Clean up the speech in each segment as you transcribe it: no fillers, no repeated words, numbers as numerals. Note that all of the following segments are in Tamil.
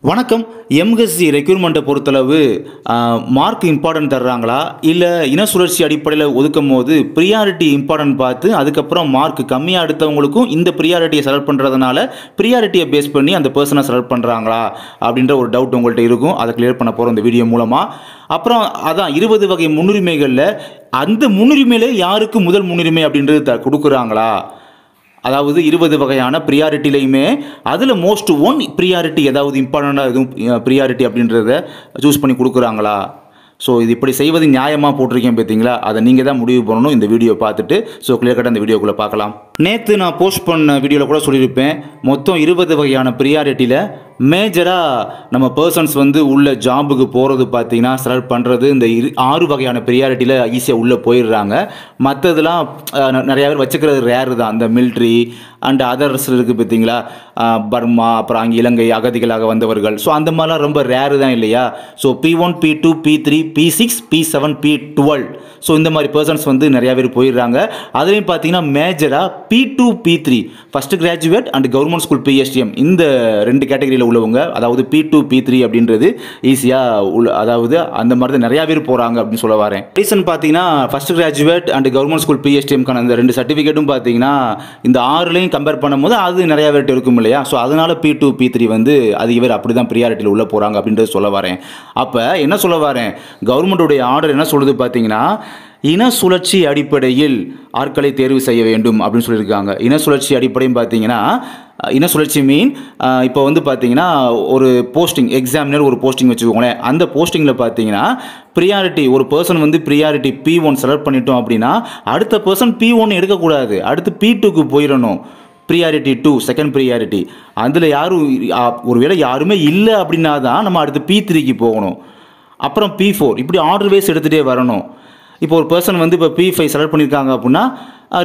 வணக்கம். எம்எஸ்சி ரெக்ரூட்மெண்ட்டை பொறுத்தளவு மார்க் இம்பார்ட்டன்ட் தர்றாங்களா, இல்லை இன சுழற்சி அடிப்படையில் ஒதுக்கும் போது ப்ரியாரிட்டி இம்பார்ட்டன்ட் பார்த்து அதுக்கப்புறம் மார்க் கம்மியாக எடுத்தவங்களுக்கும் இந்த ப்ரியாரிட்டியை செலக்ட் பண்ணுறதுனால ப்ரியாரிட்டியை பேஸ் பண்ணி அந்த பர்சனை செலக்ட் பண்ணுறாங்களா அப்படின்ற ஒரு டவுட் உங்கள்கிட்ட இருக்கும். அதை கிளியர் பண்ண போகிறோம் இந்த வீடியோ மூலமாக. அப்புறம் அதான் 20 வகை முன்னுரிமைகளில் அந்த முன்னுரிமையிலே யாருக்கு முதல் முன்னுரிமை அப்படின்றது கொடுக்குறாங்களா, அதாவது 20 வகையான ப்ரியாரிட்டிலையுமே அதில் மோஸ்ட் ஒன் ப்ரியாரிட்டி ஏதாவது இம்பார்ட்டண்ட்டாக எதுவும் ப்ரியாரிட்டி அப்படின்றத சூஸ் பண்ணி கொடுக்குறாங்களா. ஸோ இது இப்படி செய்வது நியாயமாக போட்டிருக்கேன் பார்த்தீங்களா, அதை நீங்கள் தான் முடிவு பண்ணணும் இந்த வீடியோ பார்த்துட்டு. ஸோ கிளியர் கட்டாக இந்த வீடியோக்குள்ளே பார்க்கலாம். நேற்று நான் போஸ்ட் பண்ண வீடியோவில் கூட சொல்லியிருப்பேன், மொத்தம் 20 வகையான ப்ரியாரிட்டியில் மேஜராக நம்ம பர்சன்ஸ் உள்ள ஜாபுக்கு போகிறது பார்த்தீங்கன்னா செலக்ட் பண்ணுறது இந்த 6 வகையான ப்ரியாரிட்டியில் ஈஸியாக உள்ளே போயிடுறாங்க. மற்றதெல்லாம் நிறையா பேர் வச்சுக்கிறது ரேரு தான். அந்த மிலிட்ரி அண்ட் அதர்ஸ் இருக்குது பார்த்தீங்களா, பர்மா, அப்புறம் அங்கே இலங்கை அகதிகளாக வந்தவர்கள். ஸோ அந்த மாதிரிலாம் ரொம்ப ரேரு தான் இல்லையா. So P1, P2, P3, P6, P7, P12. So இந்த மாதிரி பர்சன்ஸ் நிறையா பேர் போயிடுறாங்க. அதுலேயும் பார்த்தீங்கன்னா மேஜராக P2, P3 first graduate and government school PSTM இந்த 2 கேட்டகரியில் உள்ளவங்க, அதாவது P2, P3 அப்படின்றது ஈஸியாக அதாவது அந்த மாதிரி தான் நிறையா பேர் போகிறாங்க அப்படின்னு சொல்ல வரேன். ரீசன் பார்த்தீங்கன்னா first graduate and government school PSTMக்கான அந்த 2 சர்டிஃபிகேட்டும் பார்த்தீங்கன்னா இந்த 6லையும் கம்பேர் பண்ணும்போது அது நிறையா பேர்ட்டு இருக்கும் இல்லையா. ஸோ அதனால் P2, P3 அதிக பேர் அப்படி தான் ப்ரியாரிட்டியில் உள்ளே போகிறாங்க அப்படின்றது சொல்ல வரேன். அப்போ என்ன சொல்ல வரேன், கவர்மெண்ட்டுடைய ஆர்டர் என்ன சொல்லுது பார்த்தீங்கன்னா, இன சுழற்சி அடிப்படையில் ஆட்களை தேர்வு செய்ய வேண்டும் அப்படின்னு சொல்லியிருக்காங்க. இன சுழற்சி அடிப்படையும் பார்த்தீங்கன்னா, இன சுழற்சி மீன் இப்போ பார்த்தீங்கன்னா ஒரு போஸ்டிங் எக்ஸாமினர் ஒரு போஸ்டிங் வச்சுக்கோங்களேன். அந்த போஸ்டிங்கில் பார்த்தீங்கன்னா ப்ரியாரிட்டி ஒரு பர்சன் ப்ரியாரிட்டி P1 செலக்ட் பண்ணிட்டோம் அப்படின்னா அடுத்த பர்சன் P1 எடுக்கக்கூடாது, அடுத்து P2க்கு போயிடணும். Priority 2 second priority. அதில் யாரும் ஒருவேளை யாருமே இல்லை அப்படின்னா தான் நம்ம அடுத்து P3க்கு போகணும், அப்புறம் P4, இப்படி ஆர்டர் வைஸ் எடுத்துகிட்டே வரணும். இப்போ ஒரு பர்சன் இப்போ P5 செலக்ட் பண்ணியிருக்காங்க அப்படின்னா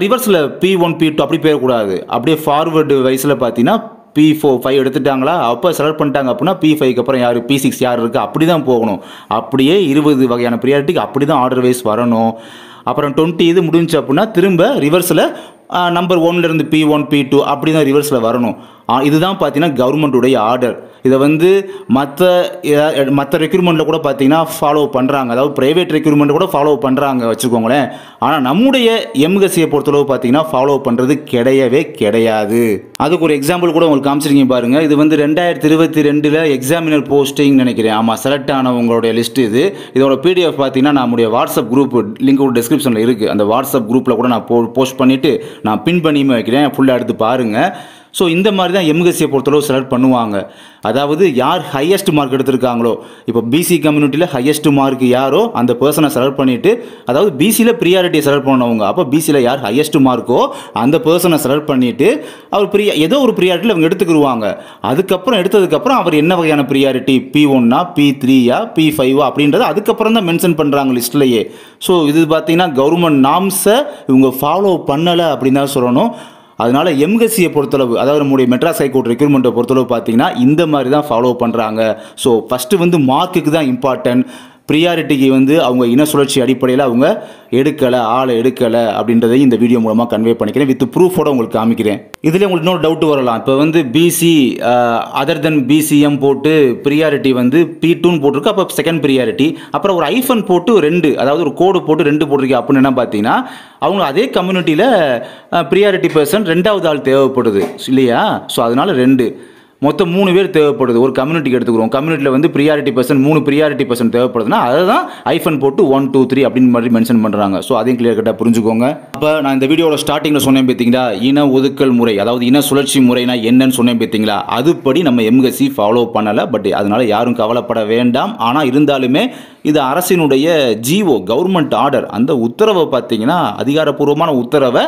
ரிவர்ஸில் P1, P2 அப்படி போயிடக்கூடாது. அப்படியே ஃபார்வர்டு வைஸில் பார்த்தீங்கன்னா P4, 5 எடுத்துட்டாங்களா, அப்போ செலக்ட் பண்ணிட்டாங்க அப்படின்னா P5க்கு அப்புறம் யார் P6 யார் இருக்குது அப்படி தான் போகணும். அப்படியே 20 வகையான ப்ரியாரிட்டிக்கு அப்படி தான் ஆர்டர் வைஸ் வரணும். அப்புறம் 20 இது முடிஞ்சு அப்படின்னா திரும்ப ரிவர்ஸில் நம்பர் 1லேருந்து P1, P2 அப்படி தான் ரிவர்ஸில் வரணும். இதுதான் பார்த்தீங்கன்னா கவர்மெண்ட்டுடைய ஆர்டர். இதை மற்ற ரெக்ரூட்மெண்ட்டில் கூட பார்த்தீங்கன்னா ஃபாலோ பண்ணுறாங்க, அதாவது ப்ரைவேட் ரெக்ரூட்மெண்ட் கூட ஃபாலோ பண்ணுறாங்க வச்சுக்கோங்களேன். ஆனால் நம்முடைய எம்எஸ்சியை பொறுத்தளவு பார்த்தீங்கன்னா ஃபாலோ பண்ணுறது கிடையவே கிடையாது. அதுக்கு ஒரு எக்ஸாம்பிள் கூட உங்களுக்கு காமிச்சிருக்கீங்க பாருங்கள். இது 2022 எக்ஸாமினர் போஸ்டிங் நினைக்கிறேன். ஆமாம், செலக்ட் ஆனவங்களுடைய லிஸ்ட் இது. இதோட PDF பார்த்தீங்கன்னா நம்முடைய வாட்ஸ்அப் குரூப் லிங்க் ஒரு டிஸ்கிரிப்ஷனில் இருக்குது. அந்த வாட்ஸ்அப் குரூப்பில் கூட நான் போஸ்ட் பண்ணிவிட்டு நான் பின் பண்ணியுமே வைக்கிறேன், ஃபுல்லாக எடுத்து பாருங்கள். ஸோ இந்த மாதிரி தான் எம்எஸ்சியை பொறுத்தளவு செலக்ட் பண்ணுவாங்க. அதாவது யார் ஹையஸ்ட் மார்க் எடுத்திருக்காங்களோ, இப்போ பிசி கம்யூனிட்டியில் ஹையஸ்ட் மார்க் யாரோ அந்த பர்சனை செலக்ட் பண்ணிவிட்டு, அதாவது பிசியில் ப்ரியாரிட்டியை செலக்ட் பண்ணவங்க, அப்போ பிசியில் யார் ஹையஸ்ட் மார்க்கோ அந்த பர்சனை செலக்ட் பண்ணிவிட்டு அவர் ஏதோ ஒரு ப்ரியாரிட்டியில் அவங்க எடுத்துக்கிடுவாங்க. அதுக்கப்புறம் எடுத்ததுக்கப்புறம் அவர் என்ன வகையான ப்ரியாரிட்டி P1, P3, P5 அப்படின்றத அதுக்கப்புறம் தான் மென்ஷன் பண்ணுறாங்க லிஸ்ட்லேயே. ஸோ இது பார்த்தீங்கன்னா கவர்மெண்ட் நார்ம்ஸை இவங்க ஃபாலோ பண்ணலை அப்படின்னு தான் சொல்லணும். அதனால் எம்எஸ்சியை பொறுத்தளவு, அதாவது நம்முடைய மெட்ராஸ் ஹைகோர்ட் ரெக்ரூட்மெண்ட்டை பொறுத்தளவு பார்த்தீங்கன்னா இந்த மாதிரி தான் ஃபாலோ பண்ணுறாங்க. ஸோ ஃபஸ்ட்டு மார்க்குக்கு தான் இம்பார்ட்டன்ட். ப்ரியாரிட்டிக்கு அவங்க இன சுழற்சி அடிப்படையில் அவங்க ஆளை எடுக்கலை அப்படின்றதை இந்த வீடியோ மூலமாக கன்வே பண்ணிக்கிறேன். வித் ப்ரூஃபோட உங்களுக்கு காமிக்கிறேன். இதில் உங்களுக்கு இன்னொரு டவுட் வரலாம். இப்போ பிசி அதர் தென் BCM போட்டு ப்ரியாரிட்டி P2ன்னு போட்டிருக்கு, அப்போ செகண்ட் ப்ரியாரிட்டி. அப்புறம் ஒரு ஐஃபன் போட்டு 2, அதாவது ஒரு கோடு போட்டு 2 போட்டிருக்கு அப்படின்னு என்ன பார்த்தீங்கன்னா அவங்க அதே கம்யூனிட்டியில் ப்ரியாரிட்டி பர்சன் 2வது ஆள் தேவைப்படுது இல்லையா. ஸோ அதனால் 2 மொத்தம் 3 பேர் தேவைப்படுது. ஒரு கம்யூனிட்டிக்கு எடுத்துக்கிறோம். கம்யூனிட்டியில் ப்ரியாரிட்டி பர்சன் 3 ப்ரியாரிட்டி பர்சன் தேவைப்படுதுன்னா அதை தான் ஐஃபன் போட்டு 1, 2, 3 அப்படின்னு மாதிரி மென்ஷன் பண்ணுறாங்க. ஸோ அதையும் கிளியர் கட்டாக புரிஞ்சுக்கோங்க. அப்போ நான் இந்த வீடியோட ஸ்டார்டிங்கில் சொன்னேன் பார்த்தீங்களா, இன ஒதுக்கல் முறை, அதாவது இன சுழற்சி முறைனா என்னன்னு சொன்னேன் பார்த்தீங்களா, அதுபடி நம்ம எம்எஸ்சி ஃபாலோ பண்ணலை. பட் அதனால் யாரும் கவலைப்பட வேண்டாம். ஆனால் இருந்தாலுமே இது அரசினுடைய ஜிஓ கவர்மெண்ட் ஆர்டர், அந்த உத்தரவை பார்த்தீங்கன்னா அதிகாரப்பூர்வமான உத்தரவை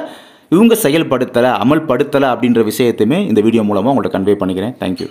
இவங்க செயல்படுத்தலை, அமல்படுத்தலை அப்படின்ற விஷயத்தையுமே இந்த வீடியோ மூலமாக உங்கள்கிட்ட கன்வே பண்ணிக்கிறேன். தேங்க்யூ.